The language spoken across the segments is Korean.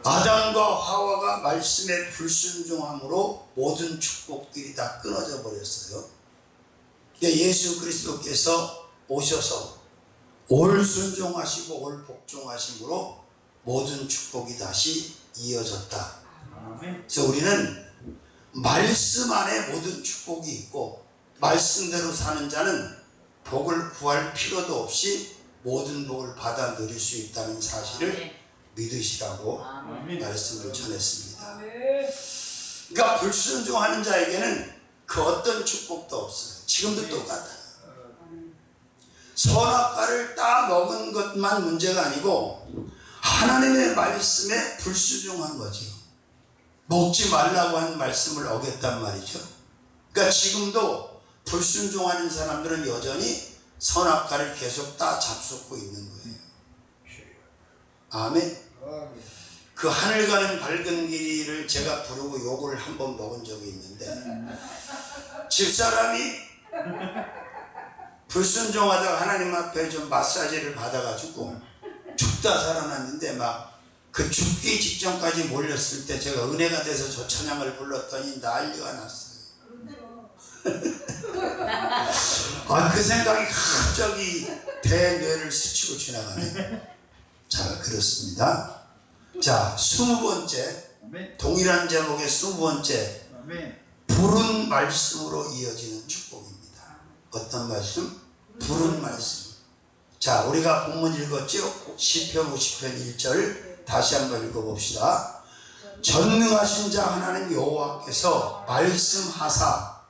아담과 하와가 말씀에 불순종함으로 모든 축복들이 다 끊어져 버렸어요. 예수 그리스도께서 오셔서 올 순종하시고 올 복종하심으로 모든 축복이 다시 이어졌다. 그래서 우리는 말씀 안에 모든 축복이 있고 말씀대로 사는 자는 복을 구할 필요도 없이 모든 복을 받아 누릴 수 있다는 사실을 믿으시라고 말씀을 전했습니다. 그러니까 불순종하는 자에게는 그 어떤 축복도 없어요. 지금도 똑같아요. 선악과를 따 먹은 것만 문제가 아니고 하나님의 말씀에 불순종한 거죠. 먹지 말라고 한 말씀을 어겼단 말이죠. 그러니까 지금도 불순종하는 사람들은 여전히 선악과를 계속 따 잡숫고 있는 거예요. 아멘. 그 하늘 가는 밝은 길을 제가 부르고 욕을 한번 먹은 적이 있는데 집사람이 불순종하다가 하나님 앞에 좀 마사지를 받아가지고 죽다 살아났는데 막 그 죽기 직전까지 몰렸을 때 제가 은혜가 돼서 저 찬양을 불렀더니 난리가 났어요. 그 생각이 갑자기 대뇌를 스치고 지나가네. 자, 그렇습니다. 자, 20번째, 동일한 제목의 20번째, 부른 말씀으로 이어지는 축복입니다. 어떤 말씀? 부른 말씀. 자, 우리가 본문 읽었죠? 시편 50편 1절 다시 한번 읽어봅시다. 전능하신 자 하나님 여호와께서 말씀하사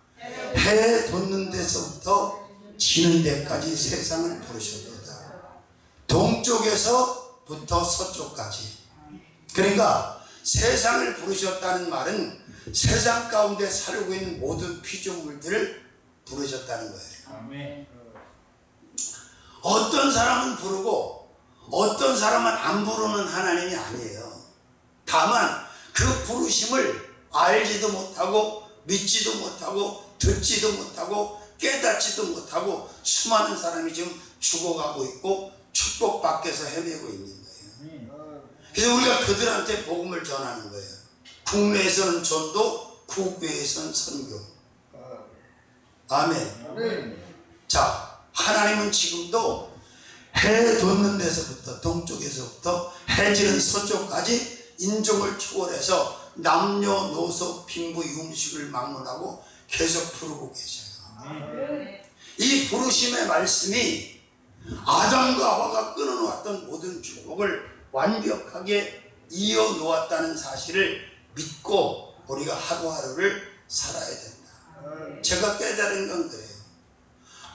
해 돋는 데서부터 지는 데까지 세상을 부르셨도다. 동쪽에서부터 서쪽까지. 그러니까 세상을 부르셨다는 말은 세상 가운데 살고 있는 모든 피조물들을 부르셨다는 거예요. 어떤 사람은 부르고 어떤 사람은 안 부르는 하나님이 아니에요. 다만 그 부르심을 알지도 못하고 믿지도 못하고 듣지도 못하고 깨닫지도 못하고 수많은 사람이 지금 죽어가고 있고 축복 밖에서 헤매고 있는 거예요. 그래서 우리가 그들한테 복음을 전하는 거예요. 국내에서는 전도, 국외에서는 선교. 아멘. 자, 하나님은 지금도 해 돋는 데서부터 동쪽에서부터 해지는 서쪽까지 인종을 초월해서 남녀노소 빈부 융식을 막론하고 계속 부르고 계셔요. 이 부르심의 말씀이 아담과 하와가 끊어놓았던 모든 축복을 완벽하게 이어놓았다는 사실을 믿고 우리가 하루하루를 살아야 된다. 제가 깨달은 건 그래요.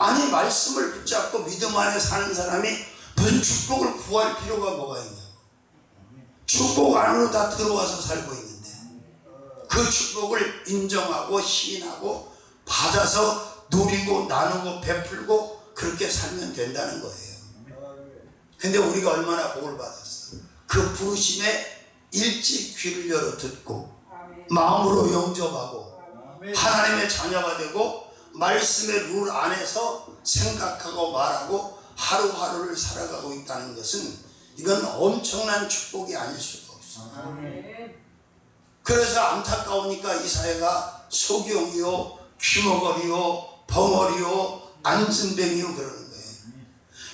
아니, 말씀을 붙잡고 믿음 안에 사는 사람이 무슨 축복을 구할 필요가 뭐가 있냐고. 축복 안으로 다 들어와서 살고 있는데 그 축복을 인정하고 시인하고 받아서 누리고 나누고 베풀고 그렇게 살면 된다는 거예요. 근데 우리가 얼마나 복을 받았어. 그 부르심에 일찍 귀를 열어 듣고 마음으로 영접하고 하나님의 자녀가 되고 말씀의 룰 안에서 생각하고 말하고 하루하루를 살아가고 있다는 것은 이건 엄청난 축복이 아닐 수가 없어요. 그래서 안타까우니까 이 사회가 소경이요, 귀머거리요, 벙어리요, 안진뱅이요 그러는 거예요.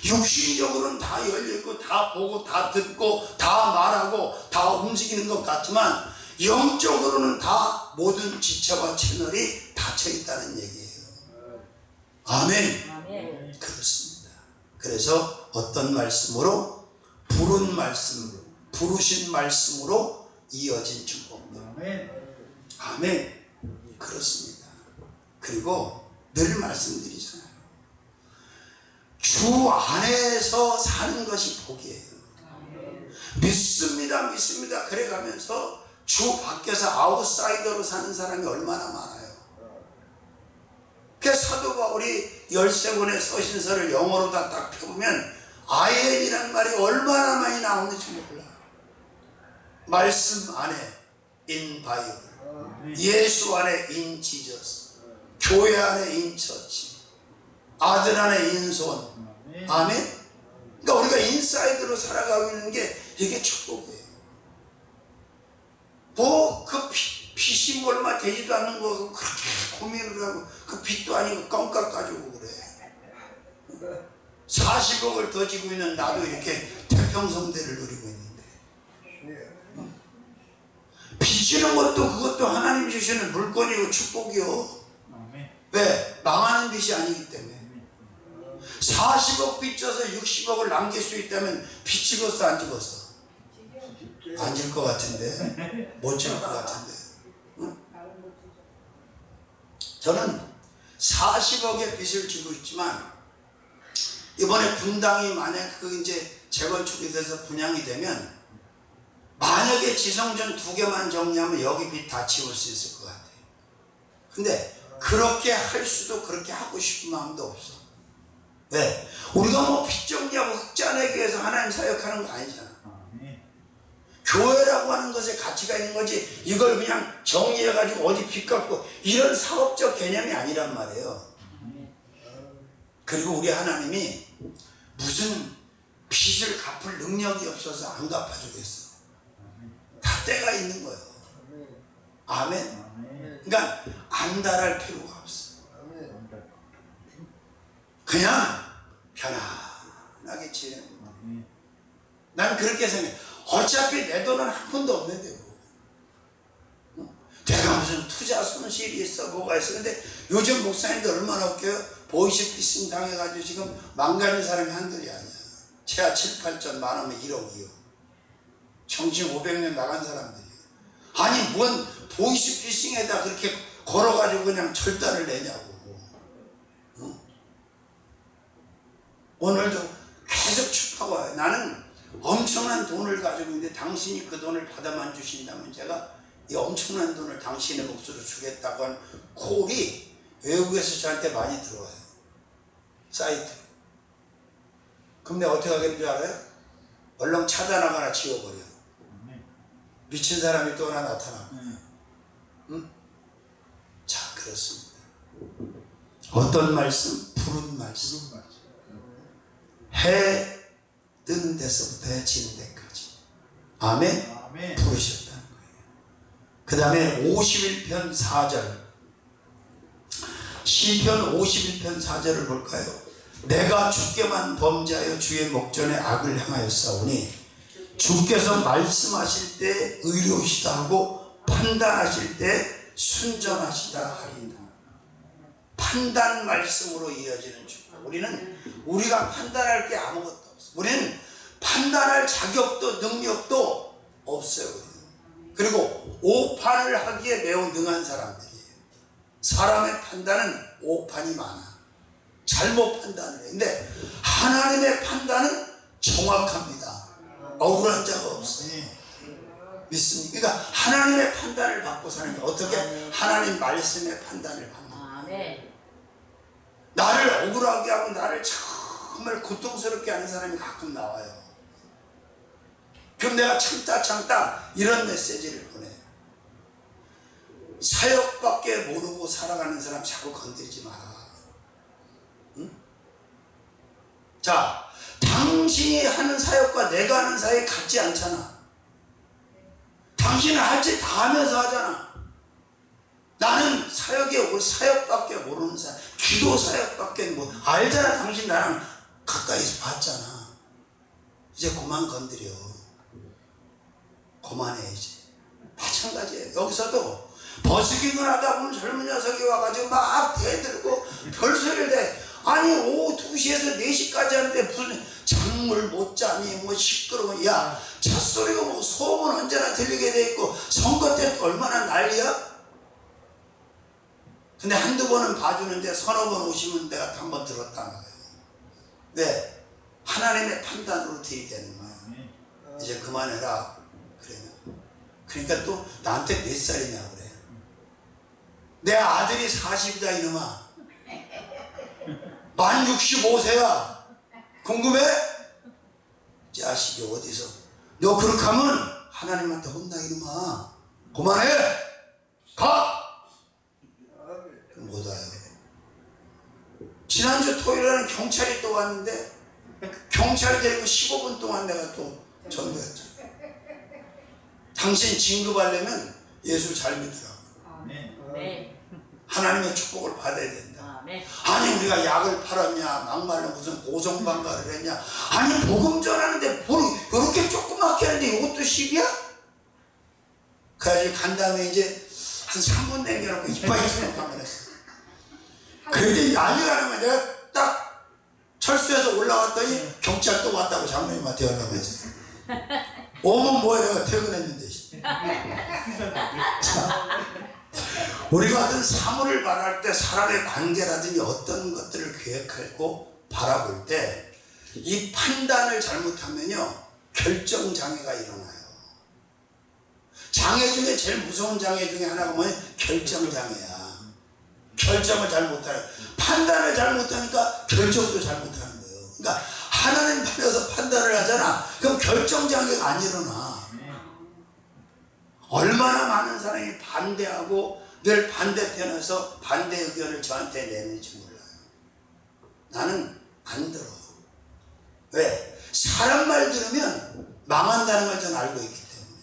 육신적으로는 다 열려있고 다 보고 다 듣고 다 말하고 다 움직이는 것 같지만 영적으로는 다 모든 지체와 채널이 닫혀 있다는 얘기예요. 아멘. 그렇습니다. 그래서 어떤 말씀으로? 부른 말씀으로, 부르신 말씀으로 이어진 축복입니다. 아멘. 그렇습니다. 그리고 늘 말씀드리잖아요. 주 안에서 사는 것이 복이에요. 믿습니다, 믿습니다. 그래가면서 주 밖에서 아웃사이더로 사는 사람이 얼마나 많아요. 그 사도 바울이 13권의 서신서를 영어로 다 딱 펴보면 IN이라는 말이 얼마나 많이 나오는지 몰라. 말씀 안에 in Bible, 예수 안에 in Jesus, 교회 안에 in Church, 아들 안에 in 손. 아멘. 그러니까 우리가 인사이드로 살아가고 있는 게 이게 축복이에요. 빚이 얼마 되지도 않는 거 그렇게 고민을 하고 그 빚도 아니고 껌값 가지고 그래. 40억을 더 지고 있는 나도 이렇게 태평성대를 누리고 있는데 빚지는 것도 그것도 하나님 주시는 물건이고 축복이요. 왜? 망하는 빚이 아니기 때문에. 40억 빚져서 60억을 남길 수 있다면 빚 찍었어 안 찍었어? 안 질 것 같은데 못 질 것 같은데. 응? 저는 40억의 빚을 지고 있지만 이번에 분당이 만약 그 이제 재건축이 돼서 분양이 되면 만약에 지성전 2개만 정리하면 여기 빚 다 지울 수 있을 것 같아요. 근데 그렇게 할 수도 그렇게 하고 싶은 마음도 없어. 왜? 우리가 뭐 빚 정리하고 흑자 내기 위해서 하나님 사역하는 거 아니잖아. 교회라고 하는 것에 가치가 있는 거지 이걸 그냥 정리해가지고 어디 빚 갚고 이런 사업적 개념이 아니란 말이에요. 그리고 우리 하나님이 무슨 빚을 갚을 능력이 없어서 안 갚아주겠어. 다 때가 있는 거예요. 아멘. 그러니까 안달할 필요가 없어. 그냥 편안하게 지내는 거예요. 난 그렇게 생각해. 어차피 내 돈은 한 푼도 없는데 뭐. 내가 무슨 투자 손실이 있어 뭐가 있어. 근데 요즘 목사님들 얼마나 웃겨요. 보이시피싱 당해가지고 지금 망가진 사람이 한둘이 아니야. 최하 7, 8천 많으면 1억이요. 정신 500년 나간 사람들이에요. 아니 뭔 보이시피싱에다 그렇게 걸어가지고 그냥 절단을 내냐고. 응? 오늘도 계속 축하가 와요. 나는 엄청난 돈을 가지고 있는데 당신이 그 돈을 받아만 주신다면 제가 이 엄청난 돈을 당신의 몫으로 주겠다고 한 콜이 외국에서 저한테 많이 들어와요. 사이트. 그럼 내가 어떻게 하겠는 줄 알아요? 얼른 차단하거나 지워버려. 미친 사람이 또 하나 나타나고. 응? 자, 그렇습니다. 어떤 말씀? 푸른 말씀. 해 뜬 데서부터 해 지는 데까지. 아멘? 부르셨다는 거예요. 그 다음에 51편 4절. 시편 51편 4절을 볼까요? 내가 주께만 범죄하여 주의 목전에 악을 행하였사오니 주께서 말씀하실 때 의로우시다 하고 판단하실 때 순전하시다 하리이다. 판단 말씀으로 이어지는 축복. 우리가 판단할 게 아무것도 없어요. 우리는 판단할 자격도 능력도 없어요. 그리고 오판을 하기에 매우 능한 사람들이에요. 사람의 판단은 오판이 많아. 잘못 판단을 해. 근데 하나님의 판단은 정확합니다. 억울한 자가 없어요. 믿습니까? 그러니까 하나님의 판단을 받고 사는 게 어떻게 하나님 말씀의 판단을 받는 거예요. 나를 억울하게 하고 나를 정말 고통스럽게 하는 사람이 가끔 나와요. 그럼 내가 참다 이런 메시지를 보내요. 사역밖에 모르고 살아가는 사람 자꾸 건드리지 마라. 응? 자, 당신이 하는 사역과 내가 하는 사역이 같지 않잖아. 당신은 할 짓 다 하면서 하잖아. 나는 사역밖에 모르는 사람, 기도 사역밖에 알잖아. 당신 나랑 가까이서 봤잖아. 이제 그만 건드려. 그만해 이제. 마찬가지예요. 여기서도 버스킹을 하다 보면 젊은 녀석이 와가지고 막 대들고 별소리를 대. 아니 오후 2시에서 4시까지 하는데 무슨 잠을 못 자니 뭐 시끄러워. 야, 찻소리가 뭐 소음은 언제나 들리게 돼 있고 선거 때 얼마나 난리야? 근데 한두 번은 봐주는데 서너 번 오시면 내가 한 번 들었다는 거예요. 왜? 하나님의 판단으로 들이대는 거야. 이제 그만해라. 그래요. 그러니까 또 나한테 몇 살이냐 그래. 내 아들이 40이다 이놈아. 만 65세야. 궁금해? 자식이 어디서? 너 그렇게 하면 하나님한테 혼나 이놈아. 그만해. 가. 못 와요. 지난주 토요일에는 경찰이 또 왔는데 경찰 데리고 15분 동안 내가 또 전도했잖아. 당신 진급하려면 예수 잘 믿으라고. 하나님의 축복을 받아야 된다. 아멘. 아니 우리가 약을 팔았냐, 막말로 무슨 고성방가를 했냐, 아니 복음 전하는데 뭘 이렇게 조그맣게 하는데 이것도 10이야? 그래가지고 간 다음에 이제 한 3분 남겨놓고 이빨이 쳐놓고 했어. 그런데 난리가 나는 거야. 내가 딱 철수해서 올라왔더니 경찰도 왔다고 장로님한테 연락했어. 오면 뭐야, 내가 퇴근했는데. 자, 우리가 어떤 사물을 바랄 때 사람의 관계라든지 어떤 것들을 계획하고 바라볼 때 이 판단을 잘못하면요 결정장애가 일어나요. 장애 중에 제일 무서운 장애 중에 하나가 뭐냐면 결정장애야. 결정을 잘 못하는, 판단을 잘 못하니까 결정도 잘 못하는 거예요. 그러니까 하나님 편에서 판단을 하잖아. 그럼 결정장애가 안 일어나. 얼마나 많은 사람이 반대하고 늘 반대편에서 반대 의견을 저한테 내는지 몰라요. 나는 안 들어. 왜? 사람 말 들으면 망한다는 걸 저는 알고 있기 때문에.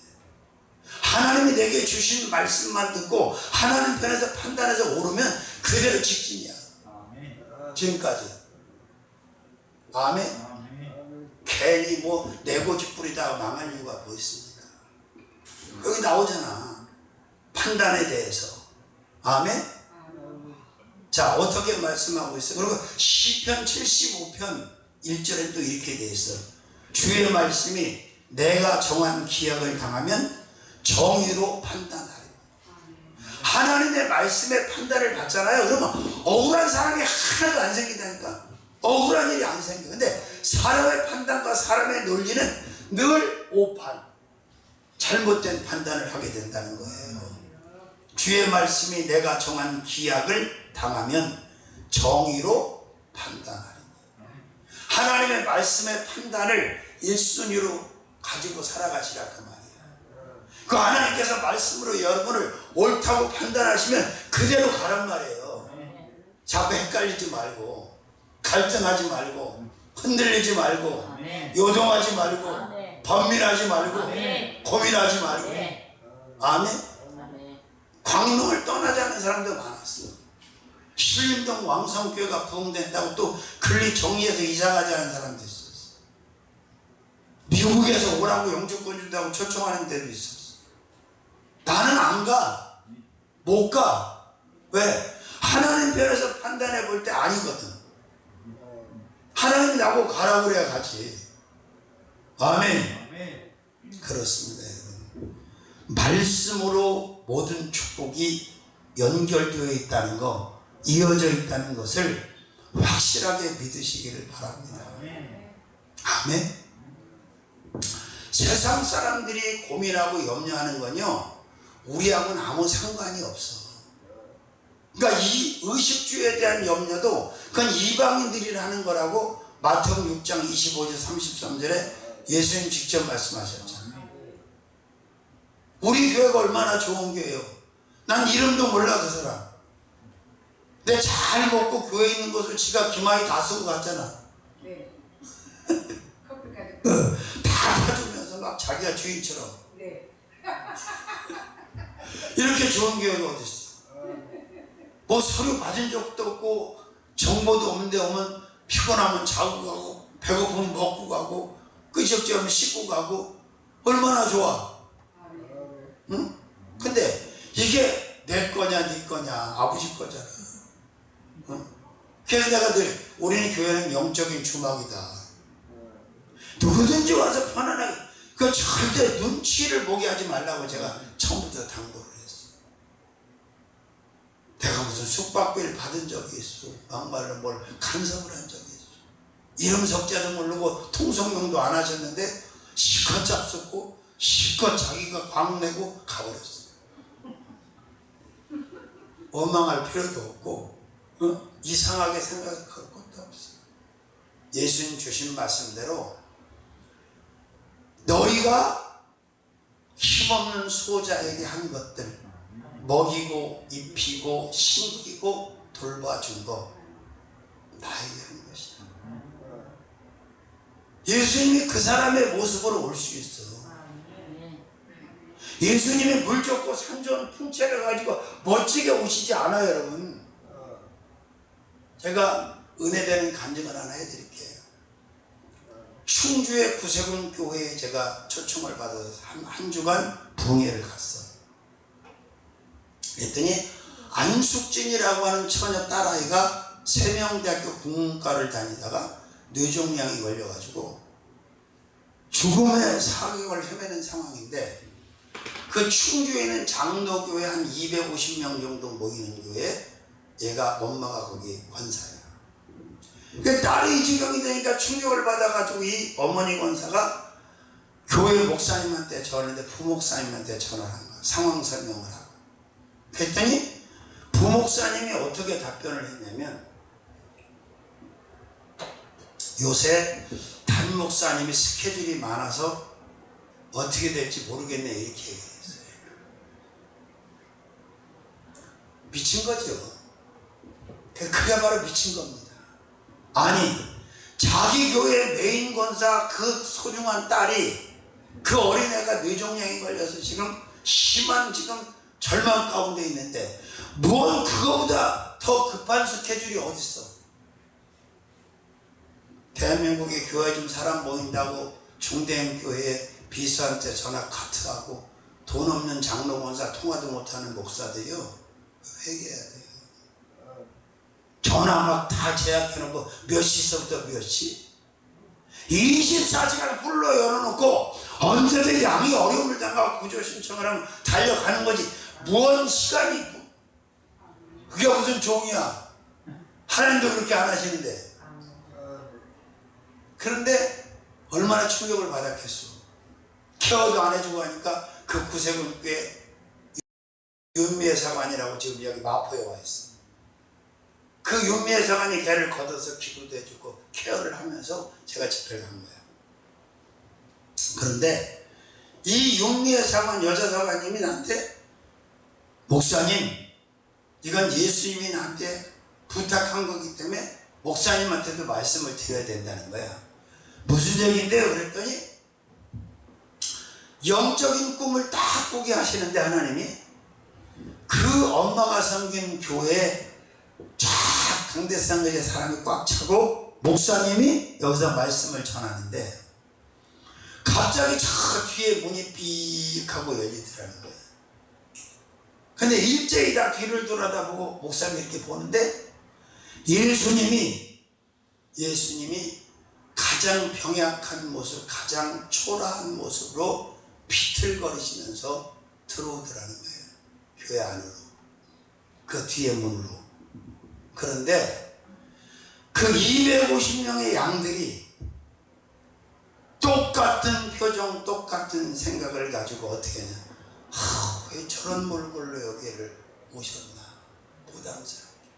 하나님이 내게 주신 말씀만 듣고 하나님 편에서 판단해서 오르면 그대로 직진이야. 지금까지. 아멘. 괜히 뭐 내고집 부리다가 망할 이유가 뭐 있습니까? 여기 나오잖아. 판단에 대해서. 아멘. 자, 어떻게 말씀하고 있어요? 그리고 시편 75편 1절에 또 이렇게 돼 있어. 주의 말씀이 내가 정한 기약을 당하면 정의로 판단하리라. 하나님의 말씀에 판단을 받잖아요. 그러면 억울한 사람이 하나도 안 생긴다니까. 억울한 일이 안 생겨. 근데 사람의 판단과 사람의 논리는 늘 오판, 잘못된 판단을 하게 된다는 거예요. 주의 말씀이 내가 정한 기약을 당하면 정의로 판단하리라. 하나님의 말씀의 판단을 1순위로 가지고 살아가시라 그 말이에요. 그 하나님께서 말씀으로 여러분을 옳다고 판단하시면 그대로 가란 말이에요. 자꾸 헷갈리지 말고, 갈등하지 말고, 흔들리지 말고, 요동하지 말고, 번민하지 말고, 고민하지 말고. 아멘. 광명을 떠나자는 사람도 많았어. 신림동 왕성교회가 부흥된다고 또 근리 정리해서 이사가자는 사람도 있었어. 미국에서 오라고 영주권 준다고 초청하는 데도 있었어. 나는 안 가. 못 가. 왜? 하나님 편에서 판단해 볼 때 아니거든. 하나님이 나보고 가라고 그래야 가지. 아멘. 그렇습니다, 여러분. 말씀으로 모든 축복이 연결되어 있다는 거, 이어져 있다는 것을 확실하게 믿으시기를 바랍니다. 아멘. 세상 사람들이 고민하고 염려하는 건요, 우리하고는 아무 상관이 없어. 그러니까 이 의식주에 대한 염려도 그건 이방인들이 하는 거라고 마태복음 6장 25절 33절에 예수님 직접 말씀하셨잖아요. 우리 교회가 얼마나 좋은 교회예요. 난 이름도 몰라 그 사람. 내 잘 먹고 교회에 있는 것을 지가 기마이 다 쓰고 갔잖아. 네. 커피까지. 다 타주면서 막 자기가 주인처럼. 네. 이렇게 좋은 교회가 어디 있어? 뭐 서류 받은 적도 없고 정보도 없는데 오면 피곤하면 자고 가고 배고프면 먹고 가고 끄적지 하면 씻고 가고 얼마나 좋아. 응? 근데 이게 내 거냐 네 거냐 아버지 거잖아. 응? 그래서 내가 늘 우리는 교회는 영적인 주막이다. 누구든지 와서 편안하게, 그 절대 눈치를 보게 하지 말라고 제가 처음부터 당부를 했어. 내가 무슨 숙박비를 받은 적이 있어. 막말로 뭘 간섭을 한 적이 있어. 이름 석자도 모르고 통성명도 안 하셨는데 실컷 잡숫고 실컷 자기가 광내고 가버렸어. 원망할 필요도 없고 이상하게 생각할 것도 없어. 예수님 주신 말씀대로 너희가 힘없는 소자에게 한 것들, 먹이고 입히고 신기고 돌봐준 거 나에게 한 것이다. 예수님이 그 사람의 모습으로 올 수 있어. 예수님이 물 줬고 산 좋은 풍채를 가지고 멋지게 오시지 않아요, 여러분. 제가 은혜되는 간증을 하나 해드릴게요. 충주의 구세군 교회에 제가 초청을 받아서 한 주간 부흥회를 갔어요. 그랬더니 안숙진이라고 하는 처녀 딸아이가 세명대학교 국문과를 다니다가 뇌종양이 걸려가지고 죽음의 사격을 헤매는 상황인데, 그 충주에 있는 장로교회 한 250명 정도 모이는 교회에 얘가 엄마가 거기 권사예요. 그 딸이 이 지경이 되니까 충격을 받아가지고 이 어머니 권사가 교회 목사님한테 전화했는데 부목사님한테 전화를 한 거야. 상황 설명을 하고. 그랬더니 부목사님이 어떻게 답변을 했냐면, 요새 담임 목사님이 스케줄이 많아서 어떻게 될지 모르겠네, 이렇게 얘기했어요. 미친 거죠. 그게 바로 미친 겁니다. 아니, 자기 교회 메인 권사 그 소중한 딸이, 그 어린애가 뇌종양이 걸려서 지금 심한 절망 가운데 있는데 뭔 그거보다 더 급한 스케줄이 어딨어. 대한민국에 교회 좀 사람 모인다고 중대형 교회에 비서한테 전화 카트하고 돈 없는 장로 권사 통화도 못하는 목사들이요, 회개해야 돼요. 전화 막 다 제약해놓고 몇 시서부터 몇 시? 24시간 훌러 열어놓고 언제든 양이 어려움을 당하고 구조 신청을 하면 달려가는 거지. 무언 시간이 있고. 그게 무슨 종이야. 하나님도 그렇게 안 하시는데. 그런데 얼마나 충격을 받았겠어. 케어도 안 해주고 하니까 그 구세군교회 윤미애 사관이라고 지금 여기 마포에 와 있어. 그 윤미애 사관이 걔를 걷어서 기도도 해주고 케어를 하면서 제가 집회를 한 거예요. 그런데 이 윤미애 사관, 여자 사관님이 나한테, 목사님, 이건 예수님이 나한테 부탁한 거기 때문에 목사님한테도 말씀을 드려야 된다는 거야. 무슨 얘기인데요? 그랬더니 영적인 꿈을 딱 꾸게 하시는데, 하나님이 그 엄마가 섬긴 교회에 쫙 강대상거리에 사람이 꽉 차고 목사님이 여기서 말씀을 전하는데 갑자기 저 뒤에 문이 삑 하고 열리더라는 거예요. 근데 일제히 다 뒤를 돌아다보고 목사님이 이렇게 보는데 예수님이 가장 병약한 모습, 가장 초라한 모습으로 비틀거리시면서 들어오더라는 거예요. 교회 안으로. 그 뒤에 문으로. 그런데 그 250명의 양들이 똑같은 표정, 똑같은 생각을 가지고 어떻게 하냐. 왜 저런 몰골로 여기를 오셨나. 부담스럽게.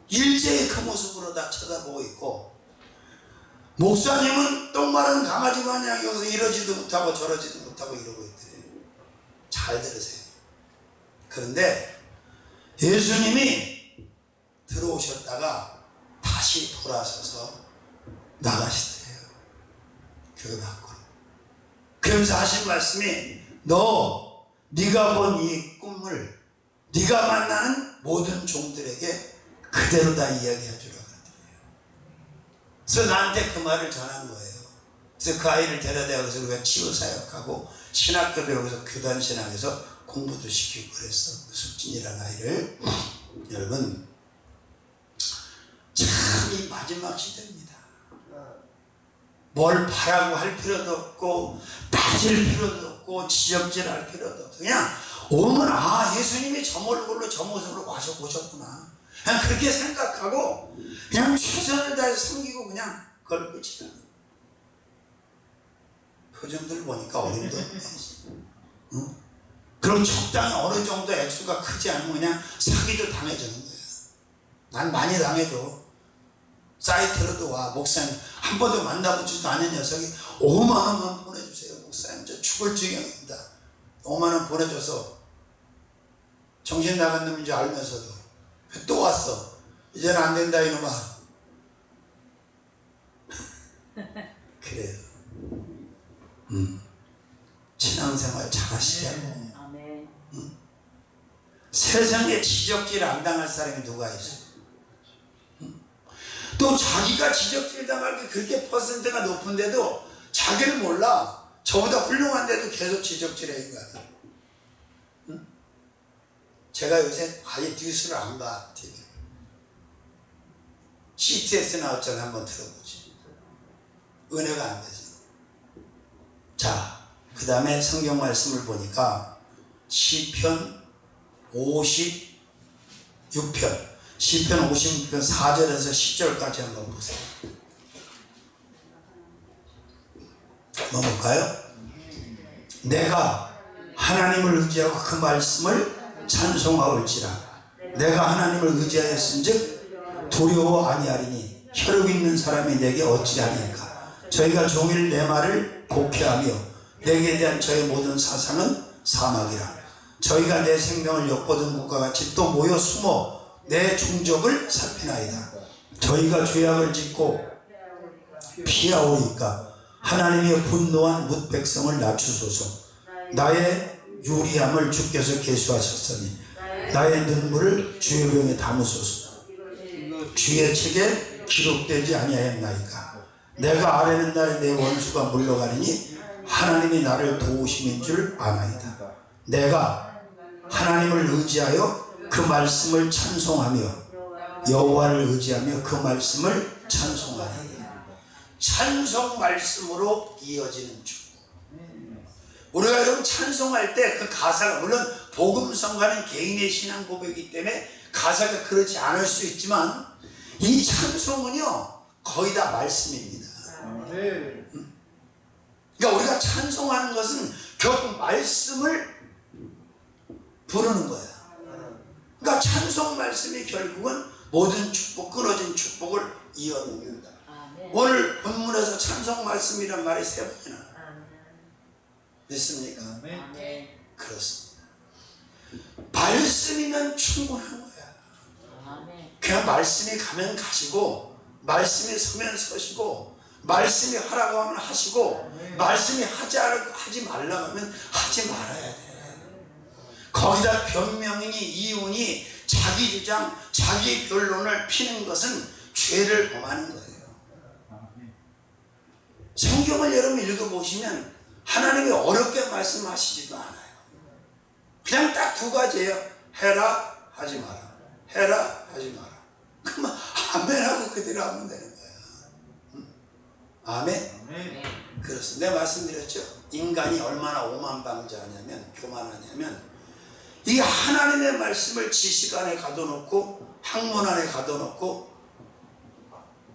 일제히 그 모습으로 다 쳐다보고 있고, 목사님은 똥 마른 강아지 마냥 여기서 이러지도 못하고 저러지도 못하고 이러고 있더래요. 잘 들으세요. 그런데 예수님이 들어오셨다가 다시 돌아서서 나가시더래요. 교회 밖으로. 그러면서 하신 말씀이, 네가 본 이 꿈을 네가 만나는 모든 종들에게 그대로 다 이야기해 주라 그러더래요. 그래서 나한테 그 말을 전한 거예요. 그래서 그 아이를 데려다 여기서 우리가 치유 사역하고 신학교도 여기서 교단 신학에서 공부도 시키고 그랬어. 숙진이라는 아이를. 여러분, 참 이 마지막 시대입니다. 뭘 바라고 할 필요도 없고 따질 필요도 없고 지적질할 필요도 없고 그냥 오면 예수님이 저 얼굴로 저 모습으로 오셨구나. 그냥 그렇게 생각하고 그냥 최선을 다해서 섬기고 그냥 그걸 끝이다. 표정들 보니까 어림도 없네. 응? 그럼 적당히 어느 정도 액수가 크지 않으면 그냥 사기도 당해주는 거예요. 난 많이 당해줘. 사이트로도 와. 목사님 한 번도 만나보지도 않은 녀석이 5만 원만 보내주세요. 목사님 저 죽을 지경입니다. 5만 원 보내줘서 정신 나간 놈인 줄 알면서도 또 왔어. 이제는 안 된다 이놈아. 그래요. 신앙생활 잘하시자고. 아멘. 세상에 지적질 안 당할 사람이 누가 있어? 또 자기가 지적질 당할 게 그렇게 퍼센트가 높은데도 자기를 몰라. 저보다 훌륭한데도 계속 지적질해 인간이. 제가 요새 아예 뉴스를 안 봐. TV. CTS 나왔잖아. 한번 들어보지. 은혜가 안 돼서. 자, 그 다음에 성경 말씀을 보니까 시편 56편 4절에서 10절까지 한번 보세요. 한번 볼까요? 내가 하나님을 의지하고 그 말씀을 찬송하올지라. 내가 하나님을 의지하였은즉 두려워 아니하리니 혈육 있는 사람이 내게 어찌하리까. 저희가 종일 내 말을 곡해하며 내게 대한 저의 모든 사상은 사막이라. 저희가 내 생명을 엿보던 것과 같이 또 모여 숨어 내 종족을 살피나이다. 저희가 죄악을 짓고 피하오니까 하나님의 분노한 뭇 백성을 낮추소서. 나의 유리함을 주께서 계수하셨으니 나의 눈물을 주의 병에 담으소서. 주의 책에 기록되지 아니하였나이까. 내가 아뢰는 날에 내 원수가 물러가리니 하나님이 나를 도우심인 줄 아나이다. 내가 하나님을 의지하여 그 말씀을 찬송하며 여호와를 의지하며 그 말씀을 찬송하리니. 찬송 말씀으로 이어지는 축복. 우리가 여러분 찬송할 때 그 가사가, 물론 복음성가는 개인의 신앙 고백이기 때문에 가사가 그렇지 않을 수 있지만 이 찬송은요 거의 다 말씀입니다. 그러니까 우리가 찬송하는 것은 결국 말씀을 부르는 거야. 그러니까 찬송 말씀이 결국은 모든 축복, 끊어진 축복을 이어놓는다. 오늘 본문에서 찬송 말씀이란 말이 3번이나 믿습니까? 그렇습니다. 말씀이면 충분한 거야. 그냥 말씀이 가면 가시고, 말씀이 서면 서시고, 말씀이 하라고 하면 하시고, 말씀이 하지 말라고 하면 하지 말아야 돼. 거기다 변명이니 이유니 자기 주장, 자기 변론을 피는 것은 죄를 범하는 거예요. 성경을 여러분 읽어보시면 하나님이 어렵게 말씀하시지도 않아요. 그냥 딱 2가지예요. 해라, 하지 마라. 해라, 하지 마라. 그러면 아멘하고 그대로 하면 되는 거예요. 아멘? 그렇습니다. 내가 말씀드렸죠. 인간이 얼마나 오만방자하냐면, 교만하냐면, 이 하나님의 말씀을 지식 안에 가둬놓고, 학문 안에 가둬놓고,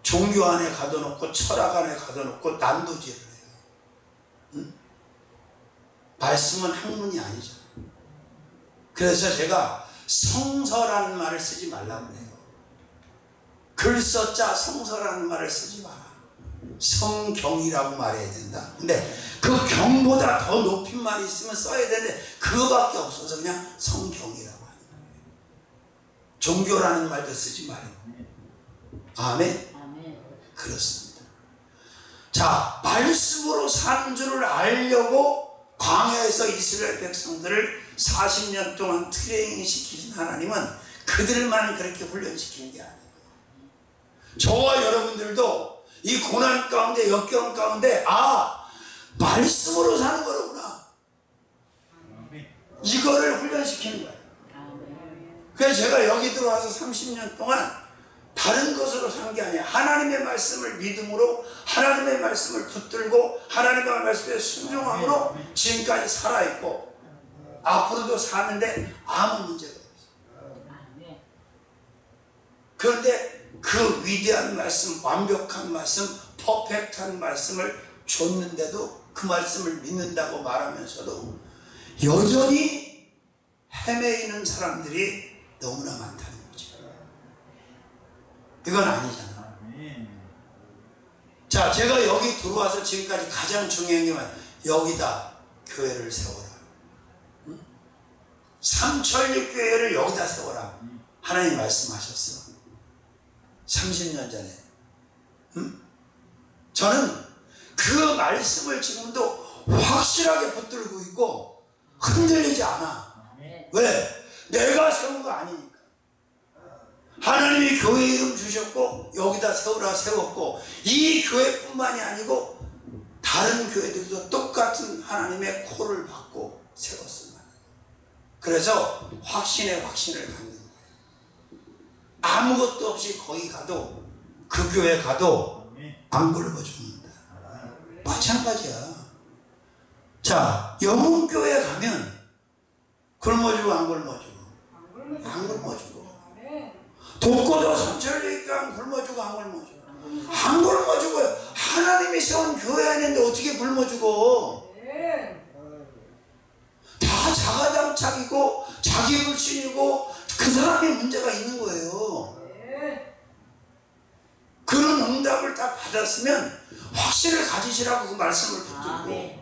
종교 안에 가둬놓고, 철학 안에 가둬놓고 난도질을 해요. 응? 말씀은 학문이 아니죠. 그래서 제가 성서라는 말을 쓰지 말라고 해요. 글써자 성서라는 말을 쓰지 마라. 성경이라고 말해야 된다. 근데 그 경보다 더 높인 말이 있으면 써야 되는데 그거밖에 없어서 그냥 성경이라고 하는 거예요. 종교라는 말도 쓰지 말아요. 아멘? 그렇습니다. 자, 말씀으로 사는 줄을 알려고 광야에서 이스라엘 백성들을 40년 동안 트레이닝 시키신 하나님은 그들만 그렇게 훈련시키는 게 아니에요. 저와 여러분들도 이 고난 가운데, 역경 가운데, 말씀으로 사는 거로구나. 이거를 훈련시키는 거예요. 그래서 제가 여기 들어와서 30년 동안 다른 것으로 산 게 아니에요. 하나님의 말씀을 믿음으로, 하나님의 말씀을 붙들고, 하나님의 말씀에 순종함으로 지금까지 살아있고, 앞으로도 사는데 아무 문제가 없어요. 그런데 그 위대한 말씀, 완벽한 말씀, 퍼펙트한 말씀을 줬는데도 그 말씀을 믿는다고 말하면서도 여전히 헤매이는 사람들이 너무나 많다는 거죠. 이건 아니잖아. 자, 제가 여기 들어와서 지금까지 가장 중요한 게 뭐야? 여기다 교회를 세워라. 삼천립교회를 여기다 세워라. 하나님 말씀하셨어. 30년 전에. 저는 그 말씀을 지금도 확실하게 붙들고 있고 흔들리지 않아. 왜? 내가 세운 거 아니니까. 하나님이 교회 이름 주셨고 여기다 세우라 세웠고, 이 교회뿐만이 아니고 다른 교회들도 똑같은 하나님의 콜을 받고 세웠습니다. 그래서 확신에 확신을 갖는 거예요. 아무것도 없이 거기 가도, 그 교회 가도 안 굶어줍니다. 마찬가지야. 자, 영혼교회 가면 굶어주고 안 굶어주고? 안 굶어주고. 독고도 삼천리교회 굶어주고 안 굶어주고? 안 굶어주고. 하나님이 세운 교회 아닌데 어떻게 굶어주고? 다 자가당착이고 자기 불신이고 그 사람이 문제가 있는 거예요. 그런 응답을 다 받았으면 확신을 가지시라고 그 말씀을 붙들고,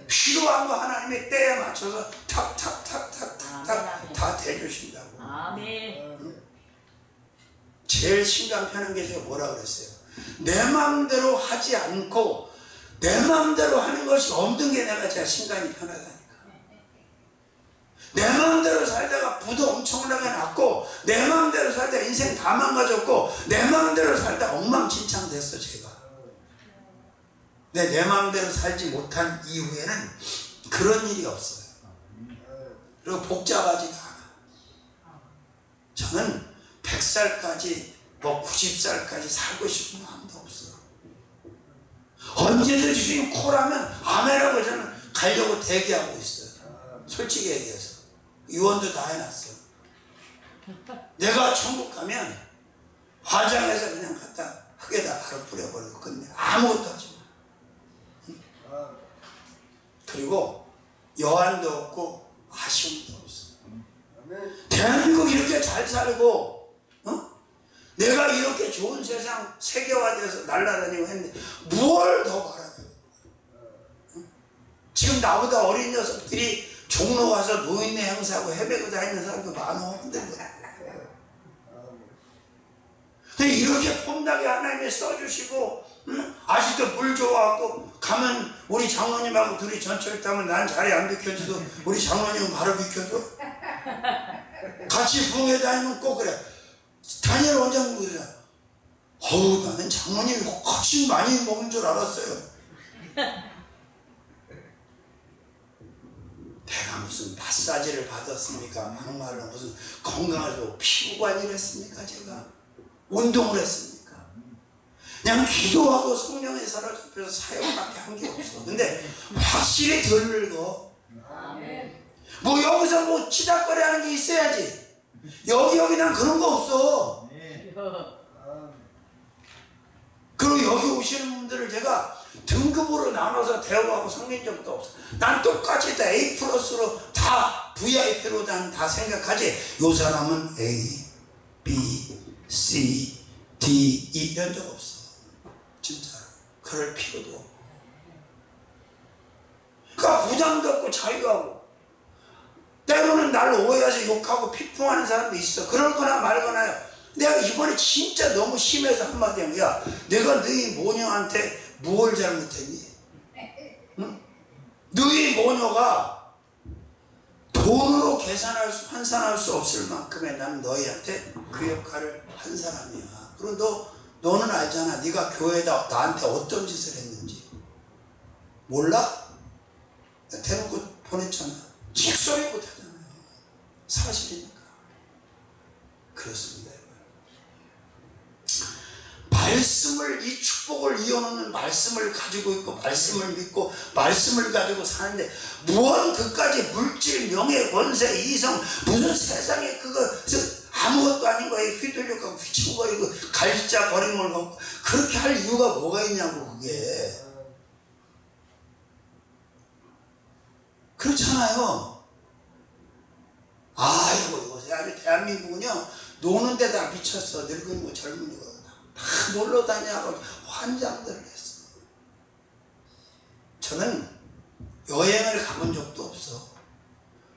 필요한 거 하나님의 때에 맞춰서 탁탁탁탁탁탁 다 대주신다고. 제일 심간 펴는 게 제가 뭐라 그랬어요? 내 마음대로 하지 않고 내 마음대로 하는 것이 없는 게 내가 제가 심간이 편하다니까. 내 마음대로 살다가 부도 엄청나게 났고, 내 마음대로 살다 인생 다 망가졌고, 내 마음대로 살다 엉망진창 됐어 제가. 내 마음대로 살지 못한 이후에는 그런 일이 없어요. 그리고 복잡하지가 않아. 저는 100살까지 뭐 90살까지 살고 싶은 마음도 없어요. 언제든지 주님 콜하면 아멘하고 저는 가려고 대기하고 있어요. 솔직히 얘기해서 유언도 다 해놨어요. 내가 천국 가면 화장해서 그냥 갖다 흙에다 바로 뿌려버리고 끝내. 아무것도 하지 마. 그리고 여한도 없고 아쉬움도 없어. 대한민국 이렇게 잘 살고, 내가 이렇게 좋은 세상 세계화돼서 날아다니고 했는데 뭘 더 바라요? 지금 나보다 어린 녀석들이 종로 가서 노인네 행사하고 헤매고 다니는 사람도 많아. 근데 이렇게 폼나게 하나님이 써주시고, 아직도 물 좋아하고 가면 우리 장로님하고 둘이 전철 타면 난 자리 안 비켜줘도 우리 장로님은 바로 비켜줘. 같이 부흥회 다니면 꼭 그래. 다니엘 원장님 그래. 나는 장로님이 훨씬 많이 먹은 줄 알았어요. 내가 무슨 마사지를 받았습니까? 막말로 무슨 건강하고 피부관리를 했습니까? 제가 운동을 했습니까? 그냥 기도하고 성령에 사로잡혀서 사역밖에 한 게 없어. 근데 확실히 덜 늙어. 뭐 여기서 뭐 치닥거리 하는 게 있어야지. 여기 난 그런 거 없어. 그리고 여기 오시는 분들을 제가 등급으로 나눠서 대우하고 섬긴 적도 없어. 난 똑같이 다 A 플러스로 다 VIP로 다 생각하지. 요 사람은 A, B, C, D, E 이런 적 없어. 진짜 그럴 필요도 없고. 그러니까 부담도 없고 자유하고. 때로는 날 오해해서 욕하고 피풍하는 사람도 있어. 그러거나 말거나요. 내가 이번에 진짜 너무 심해서 한마디 한 거야. 내가 너희 모녀한테 뭘 잘못했니? 응? 너희 모녀가 돈으로 환산할 수 없을 만큼의 나는 너희한테 그 역할을 한 사람이야. 그리고 너는 알잖아. 네가 교회에다 나한테 어떤 짓을 했는지. 몰라? 대놓고 보냈잖아. 직소리 못하잖아요. 사실이니까. 그렇습니다. 말씀을, 이 축복을 이어놓는 말씀을 가지고 있고 말씀을 믿고 말씀을 가지고 사는데 무언 그까지 물질, 명예, 권세, 이성 무슨 세상에 그거 아무것도 아닌 거에 휘둘려가고 휘청거리고 갈자 거리물 먹고 그렇게 할 이유가 뭐가 있냐고. 그게 그렇잖아요. 아이고 요새 아주 대한민국은요 노는 데다 미쳤어. 늙은이고 젊은이고 다 놀러 다니고 환장들을 했어. 저는 여행을 가본 적도 없어.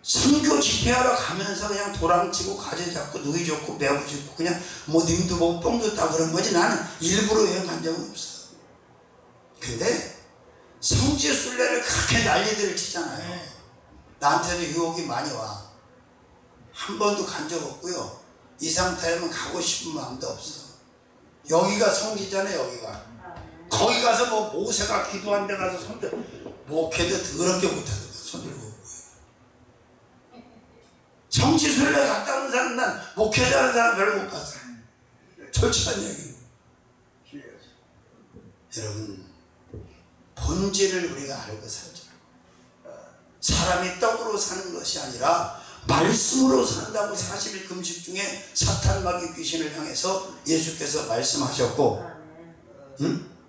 선교 집회하러 가면서 그냥 도랑치고 가재 잡고 누이 좋고 매부 좋고 그냥 뭐 님도 보고 뽕도 따고 그런 거지. 나는 일부러 여행 간 적은 없어. 근데 성지순례를 그렇게 난리들을 치잖아요. 나한테도 유혹이 많이 와. 한 번도 간 적 없고요. 이 상태면 가고 싶은 마음도 없어. 여기가 성지잖아요. 여기가. 거기 가서 뭐 모세가 기도한 데 가서 손들 목회도 더럽게 못하더라. 손들고. 성지순례 갔다 온 사람 난 목회자는 사람 별로 못 봤어. 솔직한 얘기. 여러분 본질을 우리가 알고 살자. 사람이 떡으로 사는 것이 아니라 말씀으로 산다고 40일 금식 중에 사탄 마귀 귀신을 향해서 예수께서 말씀하셨고,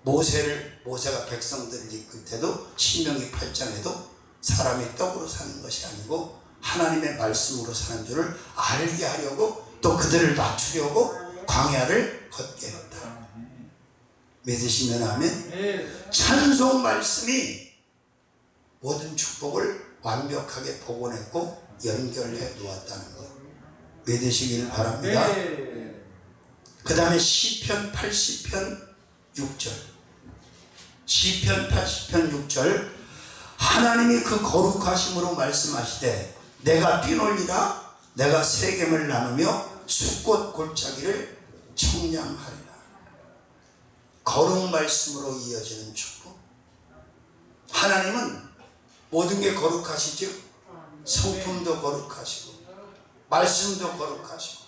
모세가 백성들을 이끌 때도 신명기 8장에도 사람이 떡으로 사는 것이 아니고 하나님의 말씀으로 사는 줄을 알게 하려고 또 그들을 맞추려고 광야를 걷게 했다. 믿으시면 아멘. 찬송 말씀이 모든 축복을 완벽하게 복원했고 연결해 놓았다는 것 믿으시길 바랍니다. 그 다음에 시편 80편 6절. 시편 80편 6절. 하나님이 그 거룩하심으로 말씀하시되 내가 뛰놀리라. 내가 세겜을 나누며 숫꽃 골짜기를 청량하리라. 거룩 말씀으로 이어지는 축복. 하나님은 모든 게 거룩하시죠. 성품도 거룩하시고 말씀도 거룩하시고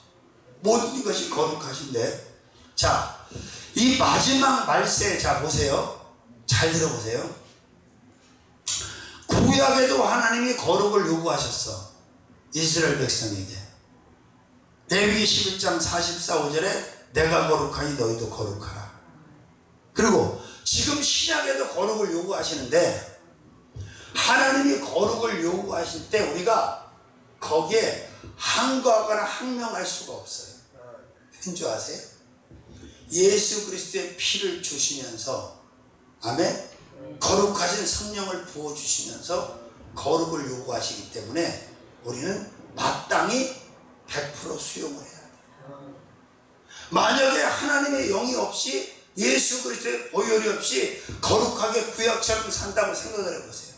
모든 것이 거룩하신데, 자, 이 마지막 말세, 자 보세요. 잘 들어보세요. 구약에도 하나님이 거룩을 요구하셨어. 이스라엘 백성에게. 레위기 11장 44, 5절에 내가 거룩하니 너희도 거룩하라. 그리고 지금 신약에도 거룩을 요구하시는데, 하나님이 거룩을 요구하실 때 우리가 거기에 항거하거나 항명할 수가 없어요. 왠 줄 아세요? 예수 그리스도의 피를 주시면서, 아멘, 거룩하신 성령을 부어주시면서 거룩을 요구하시기 때문에 우리는 마땅히 100% 수용을 해야 돼요. 만약에 하나님의 영이 없이 예수 그리스도의 보혈이 없이 거룩하게 구약처럼 산다고 생각을 해보세요.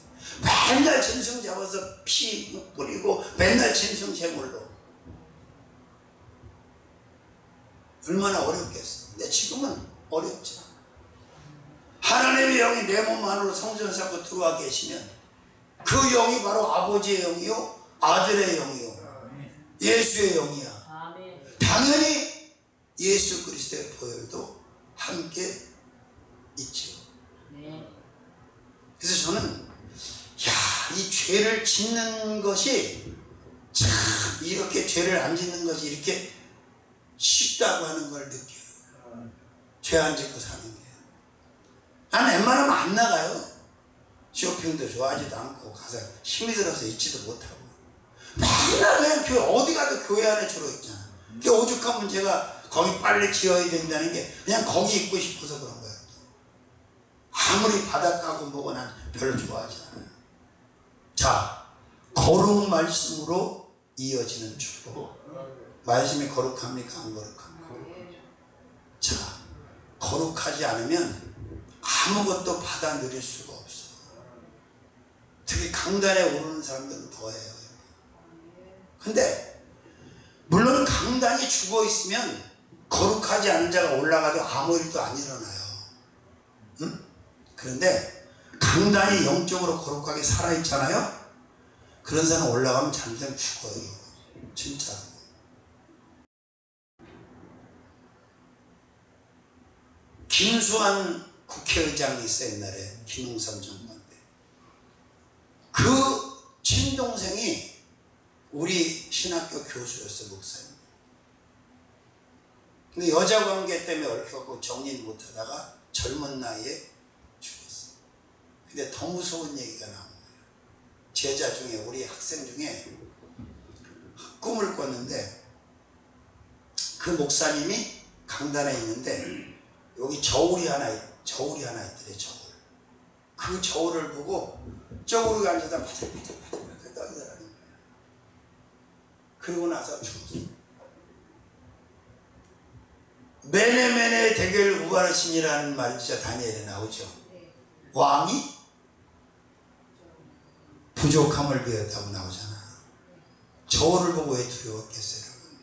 맨날 짐승 잡아서 피 뿌리고 맨날 짐승 제물로 얼마나 어렵겠어. 근데 지금은 어렵지 않아. 하나님의 영이 내 몸 안으로 성전 쌓고 들어와 계시면 그 영이 바로 아버지의 영이요 아들의 영이요 예수의 영이야. 당연히 예수 그리스도의 보혈도 함께 있죠. 그래서 저는 이 죄를 짓는 것이 참 이렇게 죄를 안 짓는 것이 이렇게 쉽다고 하는 걸 느껴요. 죄 안 짓고 사는 게. 난 웬만하면 안 나가요. 쇼핑도 좋아하지도 않고 가서 힘이 들어서 있지도 못하고 맨날 그냥 교회 어디 가도 교회 안에 주로 있잖아. 그 오죽하면 제가 거기 빨리 지어야 된다는 게 그냥 거기 있고 싶어서 그런 거야. 아무리 바닷가고 뭐고 난 별로 좋아하지 않아요. 자, 거룩 말씀으로 이어지는 축복. 말씀이 거룩합니까? 안 거룩합니까? 자, 거룩하지 않으면 아무것도 받아 누릴 수가 없어. 특히 강단에 오르는 사람들은 더해요. 근데 물론 강단이 죽어 있으면 거룩하지 않은 자가 올라가도 아무 일도 안 일어나요. 응? 그런데 강단이 영적으로 거룩하게 살아있잖아요. 그런 사람 올라가면 잠깐 죽어요. 진짜. 김수환 국회의장이 있어 옛날에 김웅삼 정권 때. 그 친동생이 우리 신학교 교수였어. 목사님. 근데 여자 관계 때문에 얽혀갖고 정리를 못하다가 젊은 나이에 죽었어. 근데 더 무서운 얘기가 나온 거예요. 제자 중에 우리 학생 중에 꿈을 꿨는데 그 목사님이 강단에 있는데 여기 저울이 하나 있더래. 저울. 그 저울을 보고 저울에 앉아서 바들바들 떨더라는 거예요. 그러고 나서 죽었어. 메네메네 대결 우가르신이라는 말이 진짜 다니엘에 나오죠. 왕이 부족함을 배웠다고 나오잖아. 저울을 보고 왜 두려웠겠어요, 여러분?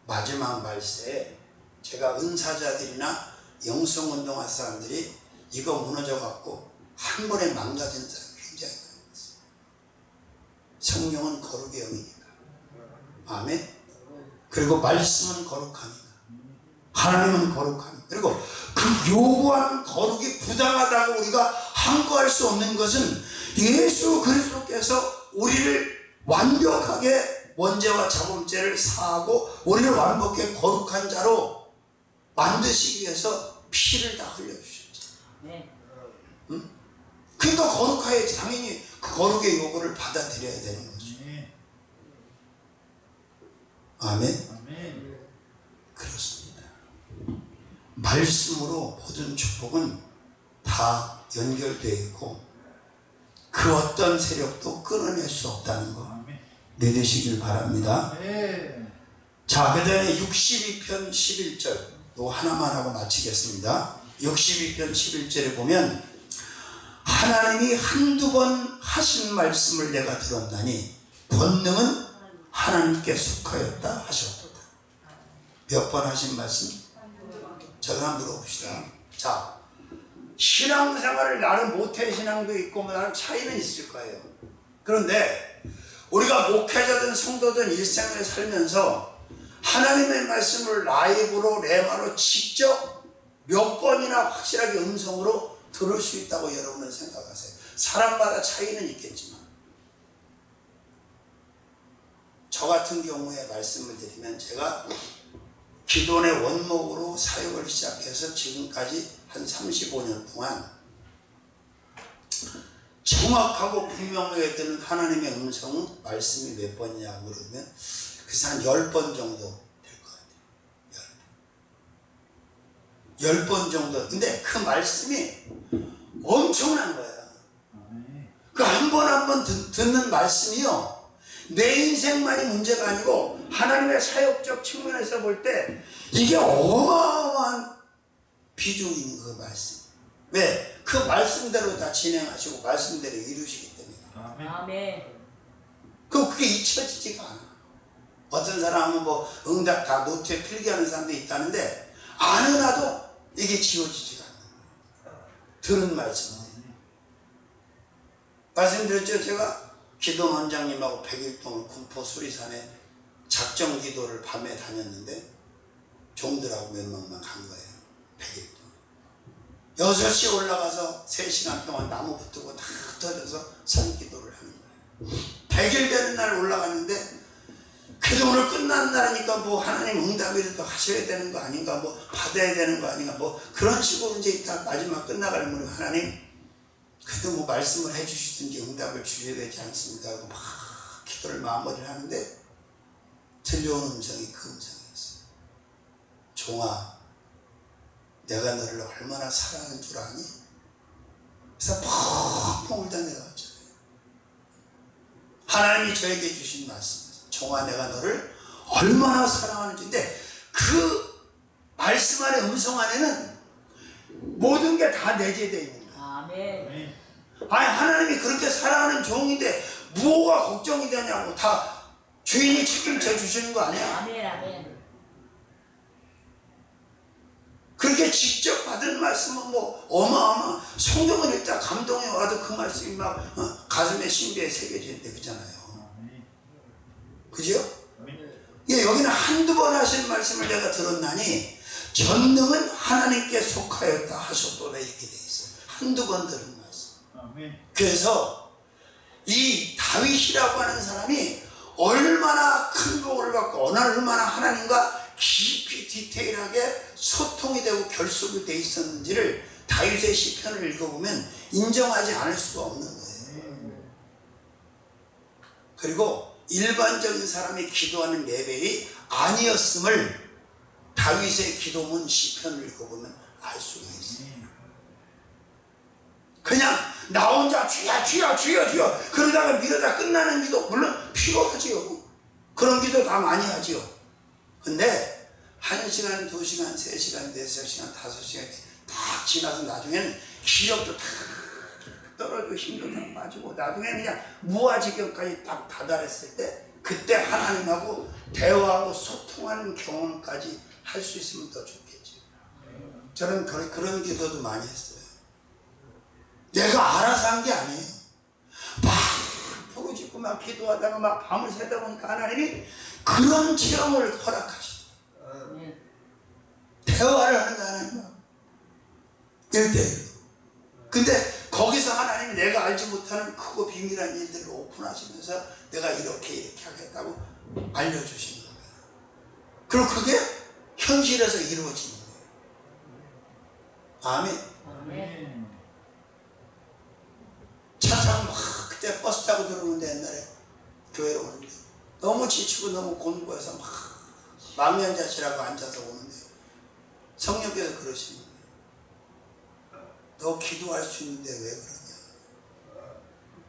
마지막 말세에 제가 은사자들이나 영성운동할 사람들이 이거 무너져갖고 한 번에 망가진 사람이 굉장히 많았어요. 성령은 거룩의 영이니까. 아멘. 그리고 말씀은 거룩하니까. 하나님은 거룩하니까. 그리고 그 요구하는 거룩이 부당하다고 우리가 항거할 수 없는 것은 예수 그리스도께서 우리를 완벽하게 원죄와 자범죄를 사하고 우리를 완벽하게 거룩한 자로 만드시기 위해서 피를 다 흘려주셨죠. 네. 응? 그러니까 거룩해야지. 당연히 그 거룩의 요구를 받아들여야 되는 거죠. 아멘. 아멘. 그렇습니다. 말씀으로 모든 축복은 다 연결되어 있고 그 어떤 세력도 끊어낼 수 없다는 거 믿으시길 바랍니다. 네. 자, 그 다음에 62편 11절 요 하나만 하고 마치겠습니다. 62편 11절에 보면 하나님이 한두 번 하신 말씀을 내가 들었나니 권능은 하나님께 속하였다 하셨다. 몇 번 하신 말씀? 저를 한번 물어봅시다. 자, 신앙생활을 나는 모태 신앙도 있고 나는 차이는 있을 거예요. 그런데 우리가 목회자든 성도든 일생을 살면서 하나님의 말씀을 라이브로 레마로 직접 몇 번이나 확실하게 음성으로 들을 수 있다고 여러분은 생각하세요. 사람마다 차이는 있겠지만 저 같은 경우에 말씀을 드리면 제가 기도원의 원목으로 사역을 시작해서 지금까지 한 35년 동안 정확하고 분명하게 드는 하나님의 음성은 말씀이 몇 번이냐고 그러면 그래서 한 10번 정도 될 것 같아요. 10번 정도. 근데 그 말씀이 엄청난 거야. 그 한 번 한 번 듣는 말씀이요. 내 인생만이 문제가 아니고 하나님의 사역적 측면에서 볼 때 이게 어마어마한 비중이 있는 그 말씀. 왜? 그 말씀대로 다 진행하시고 말씀대로 이루시기 때문에. 아멘. 그게 잊혀지지가 않아. 어떤 사람은 뭐 응답 다 노트에 필기하는 사람도 있다는데 안 해놔도 이게 지워지지가 않아. 들은 말씀. 말씀드렸죠. 제가 기도 원장님하고 100일 동안 군포 수리산에 작정 기도를 밤에 다녔는데 종들하고 몇 명만 간 거예요. 100일 동안. 6시에 올라가서 3시간 동안 나무 붙고 다 터져서 선 기도를 하는 거예요. 100일 되는 날 올라갔는데 그래도 오늘 끝나는 날이니까 뭐 하나님 응답이라도 하셔야 되는 거 아닌가, 뭐 받아야 되는 거 아닌가, 뭐 그런 식으로 이제 이따 마지막 끝나갈 무렵 하나님 그래도 뭐 말씀을 해주시든지 응답을 주셔야 되지 않습니까 하고 막 기도를 마무리를 하는데 들려온 음성이 그 음성이었어요. 종아, 내가 너를 얼마나 사랑하는 줄 아니? 그래서 펑펑 울다 내려왔잖아요. 하나님이 저에게 주신 말씀, 종아 내가 너를 얼마나 사랑하는지인데 그 말씀 안에 음성 안에는 모든 게 다 내재되어 있는 거예요. 아멘. 아니 하나님이 그렇게 사랑하는 종인데 뭐가 걱정이 되냐고. 다 주인이 책임져 주시는 거 아니야? 아멘. 아멘. 그렇게 직접 받은 말씀은 뭐 어마어마. 성경을 읽다 감동이 와도 그 말씀이 막 가슴에 신비에 새겨지는데 그잖아요. 그죠? 예, 여기는 한두 번 하신 말씀을 내가 들었나니 전능은 하나님께 속하였다 하셨도다 이렇게 돼 있어요. 한두 번 들은 말씀. 그래서 이 다윗이라고 하는 사람이 얼마나 큰 복을 받고 얼마나 하나님과 깊이 디테일하게 소통이 되고 결속이 돼 있었는지를 다윗의 시편을 읽어보면 인정하지 않을 수가 없는 거예요. 그리고 일반적인 사람이 기도하는 레벨이 아니었음을 다윗의 기도문 시편을 읽어보면 알 수가 있어요. 그냥 나 혼자 주여 주여 주여 주여 그러다가 미루다 끝나는 기도 물론 필요하지요. 그런 기도 다 많이 하지요. 근데 1시간, 2시간, 3시간, 4시간, 5시간 딱 지나서 나중에는 기력도 다 떨어지고 힘도 다 빠지고 나중에 그냥 무아지경까지 딱 다다랐을 때 그때 하나님하고 대화하고 소통하는 경험까지 할 수 있으면 더 좋겠죠. 저는 그런 기도도 많이 했어요. 내가 알아서 한 게 아니에요. 막 부르짖고 막 기도하다가 막 밤을 새다 보니까 하나님이 그런 체험을 허락하시더라고요. 대화를 하는 거야, 하나님하고. 1대1. 근데 거기서 하나님이 내가 알지 못하는 크고 비밀한 일들을 오픈하시면서 내가 이렇게 하겠다고 알려주시는 거예요. 그리고 그게 현실에서 이루어지는 거예요. 아멘. 차 타고 막 그때 버스 타고 들어오는데 옛날에 교회로 오는데 너무 지치고 너무 곤고해서 막 망연자실하고 앉아서 오는데 성령께서 그러시는 거예요. 너 기도할 수 있는데 왜 그러냐?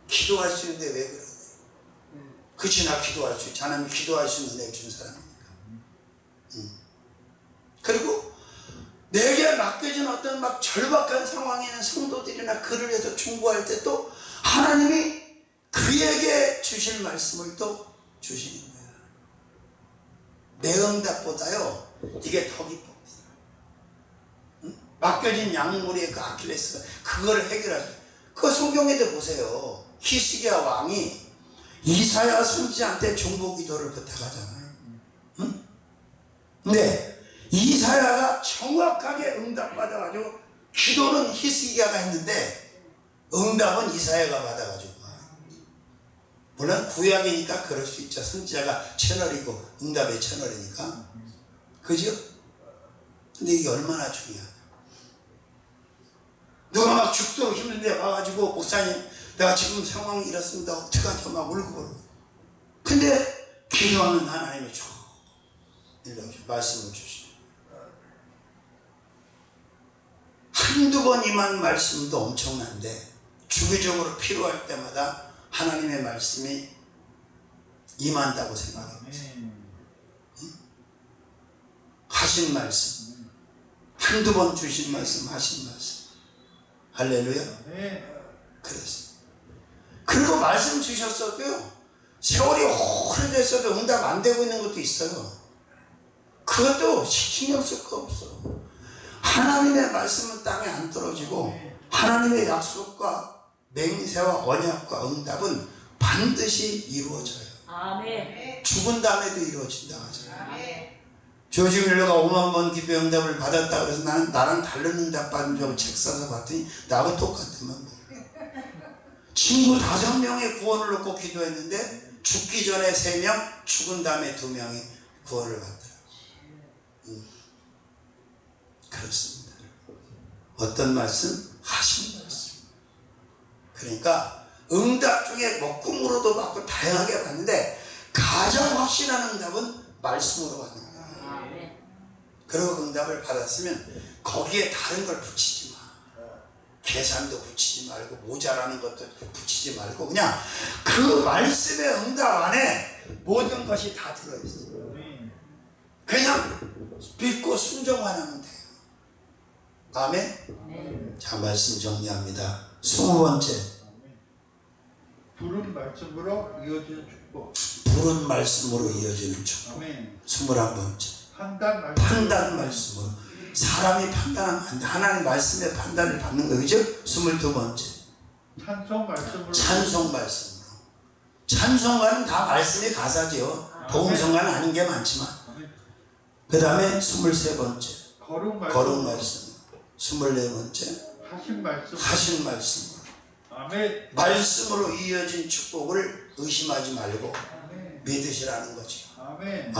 기도할 수 있는데 왜 그러냐? 그치, 나 기도할 수 있지. 하나님 기도할 수 있는 은혜 준 사람이니까. 그리고 내게 맡겨진 어떤 막 절박한 상황에 있는 성도들이나 그를 위해서 충고할 때 또 하나님이 그에게 주실 말씀을 또 주시는 거야. 내 응답보다요 이게 더 기쁩니다. 맡겨진 약물의 그 아킬레스가 그걸 해결하죠. 그 성경에도 보세요. 히스기야 왕이 이사야 선지자한테 중보기도를 부탁하잖아요. 응? 근데 이사야가 정확하게 응답받아가지고 기도는 히스기야가 했는데 응답은 이사야가 받아가지고. 물론 구약이니까 그럴 수 있죠. 선지자가 채널이고 응답의 채널이니까. 그죠? 근데 이게 얼마나 중요하냐. 누가 막 죽도록 힘든데 와가지고 목사님 내가 지금 상황이 이렇습니다. 어떡하죠? 막 울고. 근데 기도하면 하나님이 쭉 말씀을 주시죠. 한두 번 임한 말씀도 엄청난데 주기적으로 필요할 때마다 하나님의 말씀이 임한다고 생각합니다. 하신 말씀, 한두 번 주신 말씀, 하신 말씀. 할렐루야. 그랬어. 그리고 말씀 주셨어도요 세월이 오래됐어도 응답 안 되고 있는 것도 있어요. 그것도 신경 쓸 거 없어. 하나님의 말씀은 땅에 안 떨어지고 하나님의 약속과 맹세와 언약과 응답은 반드시 이루어져요. 아멘. 죽은 다음에도 이루어진다 하잖아요. 조지 밀러가 5만 번 기도의 응답을 받았다 그래서 나는 나랑 다른 응답 받은 줄 책 사서 봤더니 나하고 똑같으면 친구 5명의 구원을 놓고 기도했는데 죽기 전에 3명, 죽은 다음에 2명이 구원을 받더라고요. 그렇습니다. 어떤 말씀? 하신 말씀. 그러니까 응답 중에 꿈으로도 받고 다양하게 받는데 가장 확실한 응답은 말씀으로 받는 거예요. 그리고 응답을 받았으면 거기에 다른 걸 붙이지 마. 계산도 붙이지 말고 모자라는 것도 붙이지 말고 그냥 그 말씀의 응답 안에 모든 것이 다 들어있어. 그냥 믿고 순종만 하면 돼요. 아멘. 자, 말씀 정리합니다. 20번째. 부른 말씀으로 이어지는 축복. 부른 말씀으로 이어지는 축복. 21번째. 판단 말씀으로. 사람이 판단하면 안 돼. 하나님 말씀의 판단을 받는 거죠. 그죠? 22번째. 찬송 말씀으로. 찬송 말씀으로. 찬송가는 다 말씀의 가사죠. 복음성가는 아닌 게 많지만. 그 다음에 23번째. 거룩 말씀. 24번째. 하신 말씀으로. 아멘. 말씀으로 이어진 축복을 의심하지 말고 믿으시라는 거죠. 아멘.